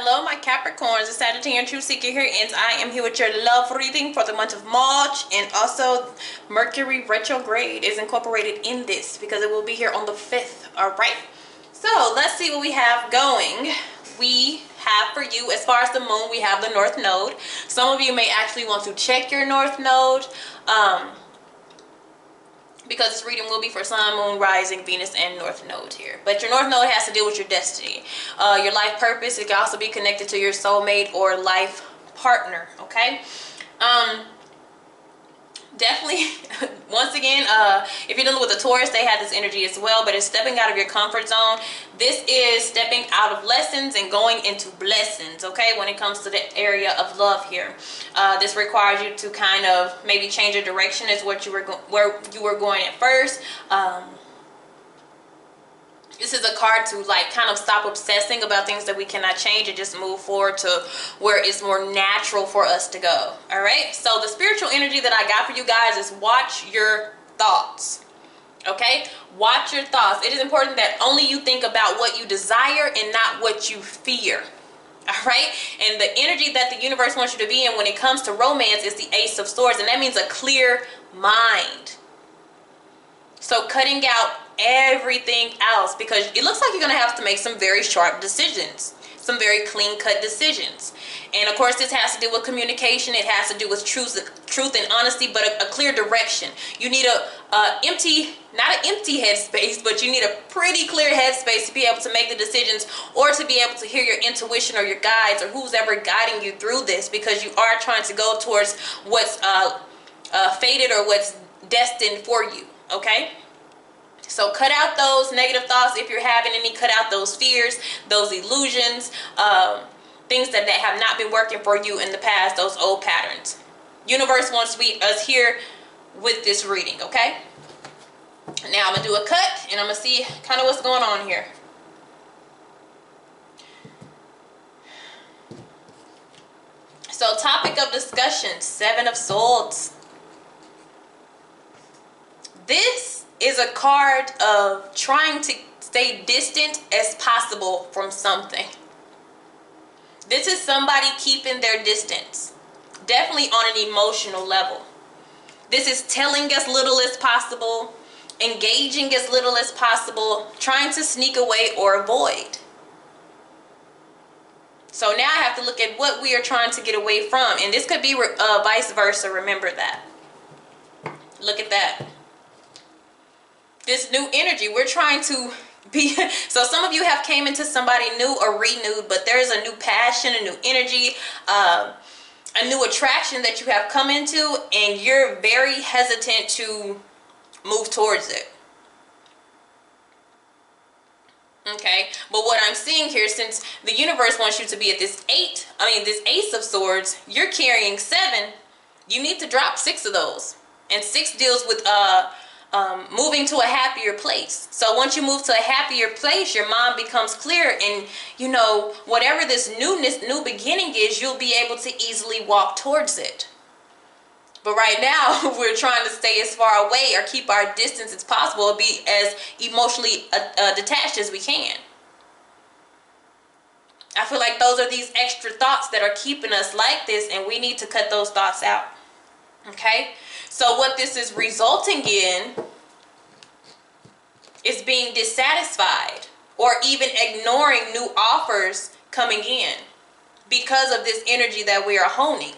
Hello, my Capricorns, the Sagittarian Truth Seeker here, and I am here with your love reading for the month of March. And also, Mercury Retrograde is incorporated in this because it will be here on the 5th. All right. So let's see what we have going. We have for you, as far as the moon, we have the North Node. Some of you may actually want to check your North Node. Because this reading will be for Sun, Moon, Rising, Venus, and North Node here. But your North Node has to deal with your destiny. Your life purpose. It can also be connected to your soulmate or life partner, okay? Definitely, once again, if you're dealing with a Taurus, they have this energy as well, but it's stepping out of your comfort zone. This is stepping out of lessons and going into blessings, okay, when it comes to the area of love here. This requires you to kind of maybe change your direction as what you were where you were going at first. This is a card to like kind of stop obsessing about things that we cannot change and just move forward to where it's more natural for us to go. All right. So the spiritual energy that I got for you guys is watch your thoughts. Okay. Watch your thoughts. It is important that only you think about what you desire and not what you fear. All right. And the energy that the universe wants you to be in when it comes to romance is the Ace of Swords. And that means a clear mind. So cutting out everything else, because it looks like you're going to have to make some very sharp decisions, some very clean-cut decisions. And of course, this has to do with communication. It has to do with truth and honesty, but a clear direction. You need not an empty headspace, but you need a pretty clear headspace to be able to make the decisions or to be able to hear your intuition or your guides or who's ever guiding you through this, because you are trying to go towards what's fated or what's destined for you. Okay, so cut out those negative thoughts if you're having any. Cut out those fears, those illusions, things that have not been working for you in the past, those old patterns. Universe wants us here with this reading, okay? Now I'm going to do a cut and I'm going to see kind of what's going on here. So topic of discussion, Seven of Swords. This is a card of trying to stay distant as possible from something. This is somebody keeping their distance, definitely on an emotional level. This is telling as little as possible, engaging as little as possible, trying to sneak away or avoid. So now I have to look at what we are trying to get away from, and this could be vice versa. Remember that. Look at that. This new energy, we're trying to be, so some of you have came into somebody new or renewed, but there's a new passion, a new energy, a new attraction that you have come into, and you're very hesitant to move towards it. Okay, but what I'm seeing here, since the universe wants you to be at this this Ace of Swords, you're carrying 7. You need to drop 6 of those, and 6 deals with moving to a happier place. So once you move to a happier place, your mind becomes clear, and you know, whatever this new beginning is, you'll be able to easily walk towards it. But right now, we're trying to stay as far away or keep our distance as possible, be as emotionally detached as we can. I feel like those are these extra thoughts that are keeping us like this, and we need to cut those thoughts out. Okay? So what this is resulting in is being dissatisfied or even ignoring new offers coming in because of this energy that we are honing.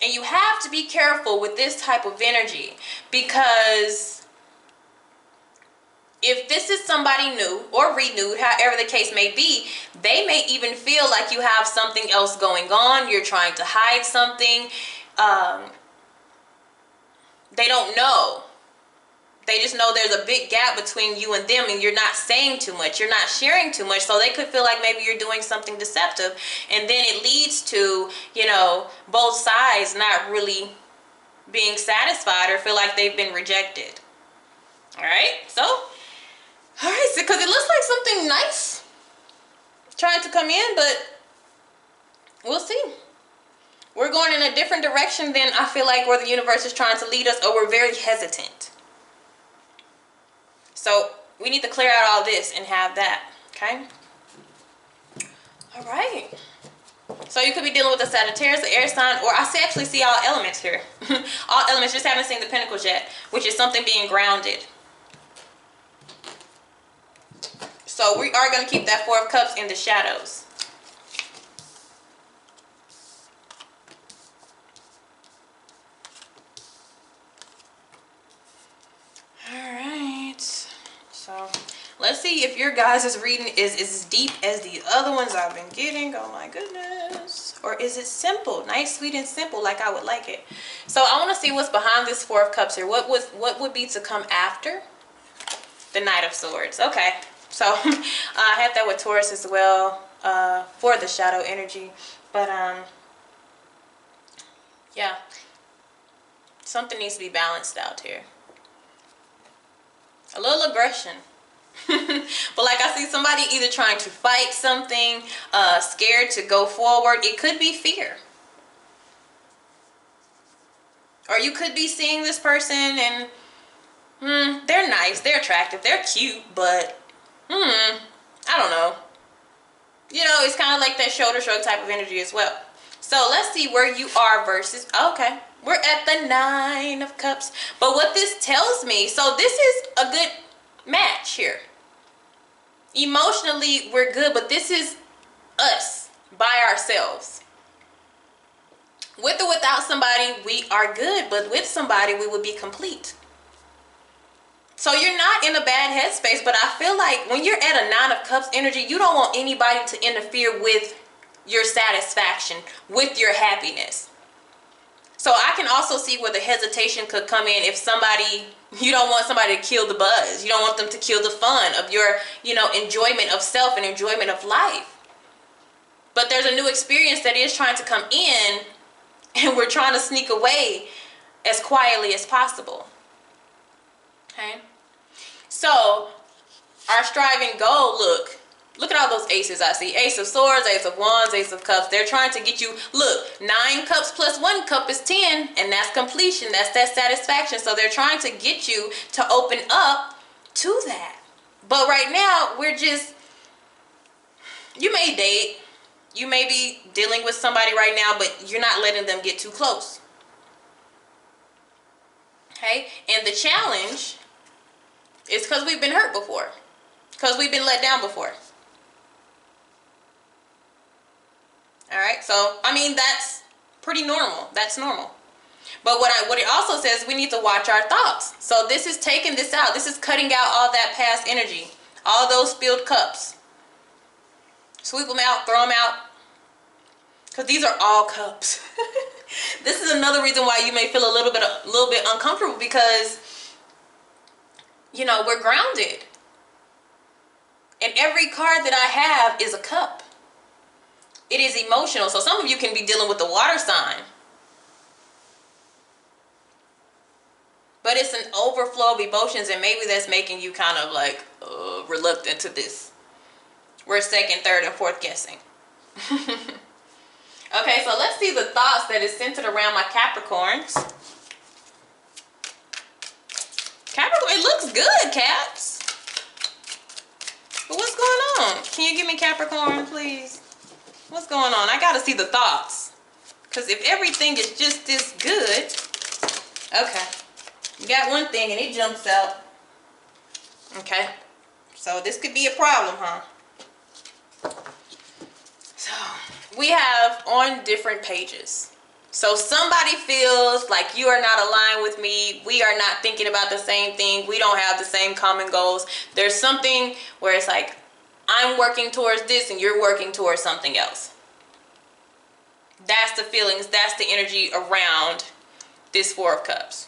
And you have to be careful with this type of energy, because if this is somebody new or renewed, however the case may be, they may even feel like you have something else going on. You're trying to hide something. They don't know. They just know there's a big gap between you and them, and you're not saying too much. You're not sharing too much. So they could feel like maybe you're doing something deceptive. And then it leads to, you know, both sides not really being satisfied or feel like they've been rejected. All right. So, all right. So, because it looks like something nice trying to come in, but we'll see. We're going in a different direction than I feel like where the universe is trying to lead us, or we're very hesitant. So we need to clear out all this and have that, okay? All right. So you could be dealing with a Sagittarius, an air sign, or I actually see all elements here. All elements, just haven't seen the Pentacles yet, which is something being grounded. So we are going to keep that Four of Cups in the shadows. Alright. So let's see if your guys' reading is as deep as the other ones I've been getting. Oh my goodness. Or is it simple? Nice, sweet, and simple like I would like it. So I want to see what's behind this Four of Cups here. What would be to come after the Knight of Swords? Okay. So I have that with Taurus as well for the shadow energy. But yeah. Something needs to be balanced out here. A little aggression. But like I see somebody either trying to fight something, scared to go forward. It could be fear. Or you could be seeing this person and they're nice, they're attractive, they're cute, but I don't know. You know, it's kind of like that shoulder shrug type of energy as well. So let's see where you are versus, okay, we're at the Nine of Cups. But what this tells me, so this is a good match here. Emotionally, we're good, but this is us by ourselves. With or without somebody, we are good, but with somebody, we would be complete. So you're not in a bad headspace, but I feel like when you're at a Nine of Cups energy, you don't want anybody to interfere with your satisfaction, with your happiness. So I can also see where the hesitation could come in if somebody, you don't want somebody to kill the buzz. You don't want them to kill the fun of your, you know, enjoyment of self and enjoyment of life. But there's a new experience that is trying to come in, and we're trying to sneak away as quietly as possible. Okay? So our striving goal, look at all those aces I see. Ace of Swords, Ace of Wands, Ace of Cups. They're trying to get you, look, 9 cups plus 1 cup is 10, and that's completion. That's that satisfaction. So they're trying to get you to open up to that. But right now, we're just, you may date, you may be dealing with somebody right now, but you're not letting them get too close. Okay? And the challenge is because we've been hurt before. Because we've been let down before. Alright, so, I mean, that's pretty normal. That's normal. But what it also says, we need to watch our thoughts. So this is taking this out. This is cutting out all that past energy. All those spilled cups. Sweep them out, throw them out. Because these are all cups. This is another reason why you may feel a little bit uncomfortable, because, you know, we're grounded. And every card that I have is a cup. It is emotional. So some of you can be dealing with the water sign. But it's an overflow of emotions, and maybe that's making you kind of like reluctant to this. We're second, third, and fourth guessing. Okay, so let's see the thoughts that is centered around my Capricorns. Capricorn, it looks good, Caps. But what's going on? Can you give me Capricorn, please? What's going on? I gotta see the thoughts. Because if everything is just this good. Okay. You got one thing and it jumps out. Okay. So this could be a problem, huh? So we have on different pages. So somebody feels like you are not aligned with me. We are not thinking about the same thing. We don't have the same common goals. There's something where it's like, I'm working towards this and you're working towards something else. That's the feelings. That's the energy around this Four of Cups.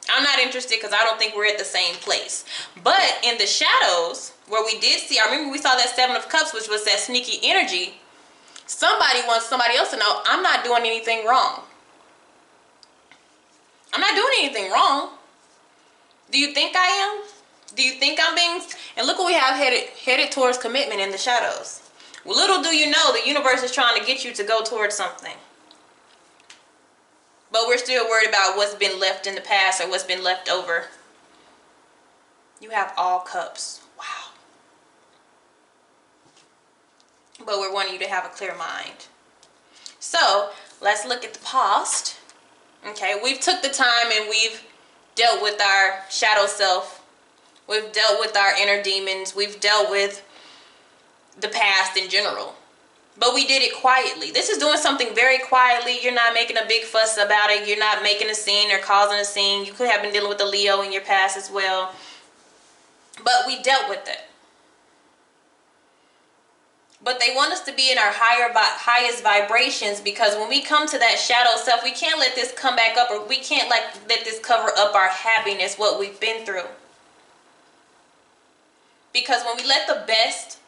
I'm not interested because I don't think we're at the same place. But in the shadows, where we did see, I remember we saw that Seven of Cups, which was that sneaky energy. Somebody wants somebody else to know, I'm not doing anything wrong. I'm not doing anything wrong. Do you think I am? Do you think I'm being... And look what we have headed towards commitment in the shadows. Well, little do you know, the universe is trying to get you to go towards something. But we're still worried about what's been left in the past or what's been left over. You have all cups. Wow. but we're wanting you to have a clear mind. So let's look at the past. Okay, we've took the time and we've dealt with our shadow self. We've dealt with our inner demons. We've dealt with the past in general. But we did it quietly. This is doing something very quietly. You're not making a big fuss about it. You're not making a scene or causing a scene. You could have been dealing with a Leo in your past as well. But we dealt with it. But they want us to be in our highest vibrations, because when we come to that shadow self, we can't let this come back up, or we can't let this cover up our happiness, what we've been through. Because when we let the best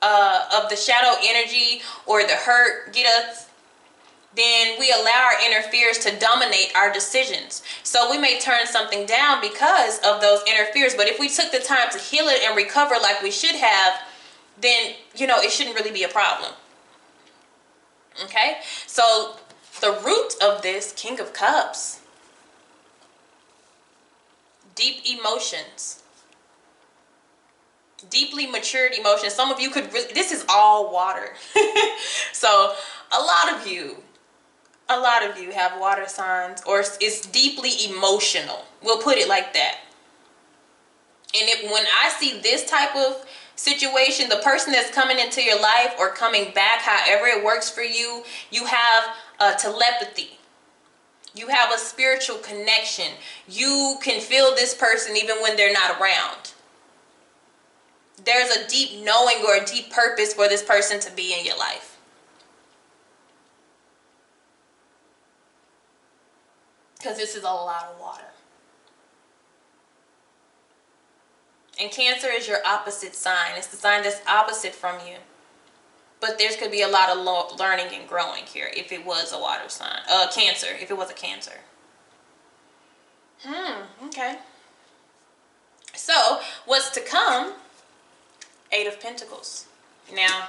of the shadow energy or the hurt get us, then we allow our inner fears to dominate our decisions. So we may turn something down because of those inner fears. But if we took the time to heal it and recover like we should have, then, it shouldn't really be a problem. Okay? So the root of this, King of Cups, deep emotions, deeply matured emotions. Some of you could really, this is all water. So a lot of you have water signs, or it's deeply emotional. We'll put it like that. And when I see this type of situation, the person that's coming into your life or coming back, however it works for you, you have telepathy. You have a spiritual connection. You can feel this person even when they're not around. There's a deep knowing or a deep purpose for this person to be in your life. Because this is a lot of water. And Cancer is your opposite sign. It's the sign that's opposite from you. But there could be a lot of learning and growing here if it was a water sign. Cancer, if it was a Cancer. Okay. So, what's to come? 8 of Pentacles. Now,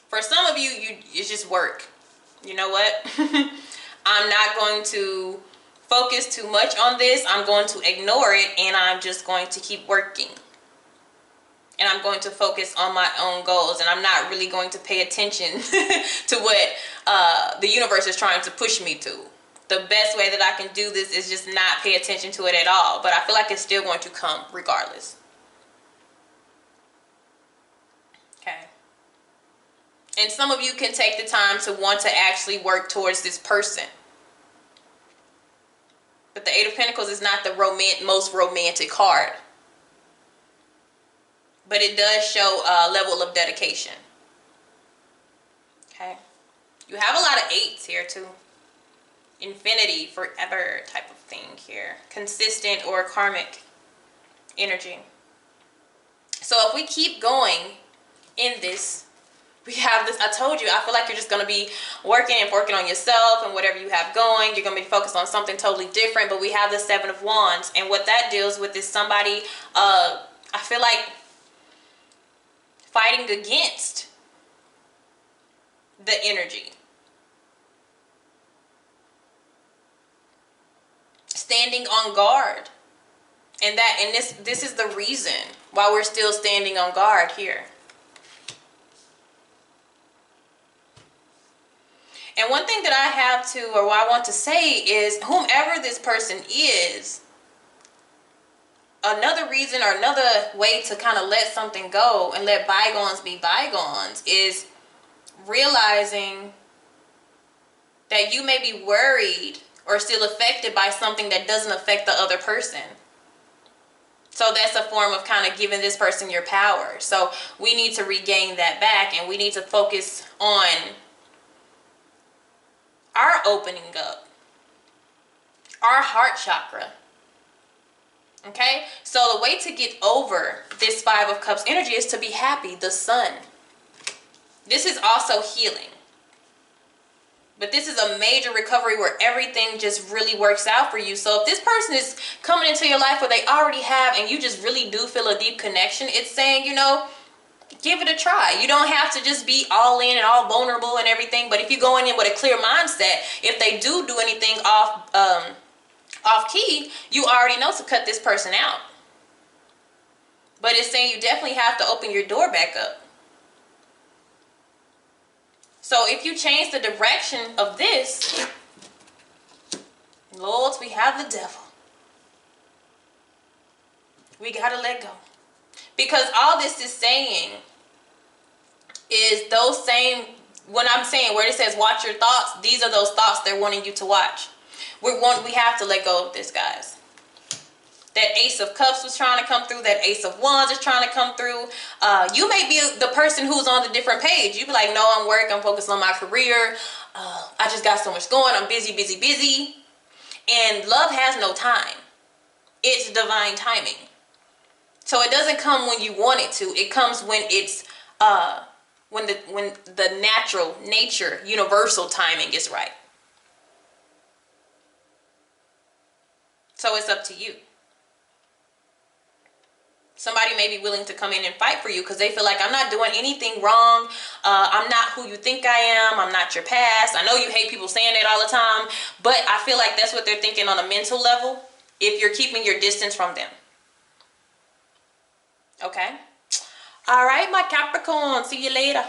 for some of you, it's just work. You know what? I'm not going to focus too much on this. I'm going to ignore it, and I'm just going to keep working. And I'm going to focus on my own goals, and I'm not really going to pay attention to what the universe is trying to push me to. The best way that I can do this is just not pay attention to it at all. But I feel like it's still going to come regardless. Okay. And some of you can take the time to want to actually work towards this person. But the 8 of Pentacles is not the most romantic card. But it does show a level of dedication. Okay. You have a lot of 8s here too. Infinity, forever type of thing here. Consistent or karmic energy. So if we keep going in this, we have this, I told you, I feel like you're just going to be working on yourself and whatever you have going. You're going to be focused on something totally different. But we have the 7 of Wands. And what that deals with is somebody, I feel like, fighting against the energy. Standing on guard. And this is the reason why we're still standing on guard here. And one thing that I have to, or what I want to say is, whomever this person is, another reason or another way to kind of let something go and let bygones be bygones is realizing that you may be worried or still affected by something that doesn't affect the other person. So that's a form of kind of giving this person your power. So we need to regain that back, and we need to focus on our opening up, our heart chakra. Okay, so the way to get over this 5 of Cups energy is to be happy, the sun. This is also healing. But this is a major recovery where everything just really works out for you. So if this person is coming into your life where they already have, and you just really do feel a deep connection, it's saying, give it a try. You don't have to just be all in and all vulnerable and everything. But if you're going in with a clear mindset, if they do anything off key, you already know to cut this person out. But it's saying you definitely have to open your door back up. So if you change the direction of this, Lord, we have the devil. We got to let go. Because all this is saying is those same, when I'm saying where it says watch your thoughts, these are those thoughts they're wanting you to watch. We have to let go of this, guys. That Ace of Cups was trying to come through. That Ace of Wands is trying to come through. You may be the person who's on the different page. You be like, no, I'm working. I'm focused on my career. I just got so much going. I'm busy, busy, busy. And love has no time. It's divine timing. So it doesn't come when you want it to. It comes when it's when the natural nature, universal timing is right. So it's up to you. Somebody may be willing to come in and fight for you because they feel like, I'm not doing anything wrong. I'm not who you think I am. I'm not your past. I know you hate people saying that all the time, but I feel like that's what they're thinking on a mental level if you're keeping your distance from them. Okay? All right, my Capricorn. See you later.